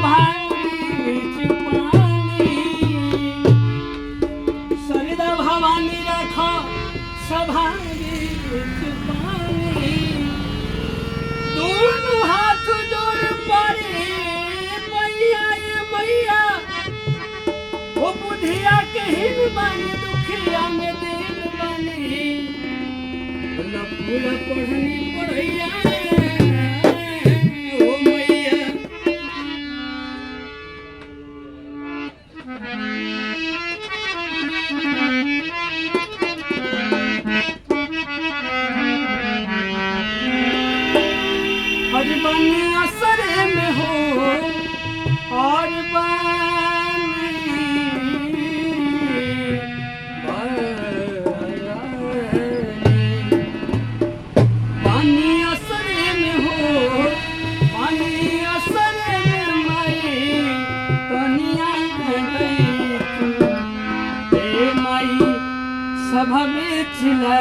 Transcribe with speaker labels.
Speaker 1: सभा सरिता भवानी रखो सभा दोनों हाथ जोड़ पड़े मैया ये मैया वो बुधिया कहीं बानी दुखिया में देन बानी पूरा पढ़नी पढ़ैया ओ मैया हर बनी असर में हो और पानी असर में हो पानी असर में माई तनिया गई माई सभा में चिल्ला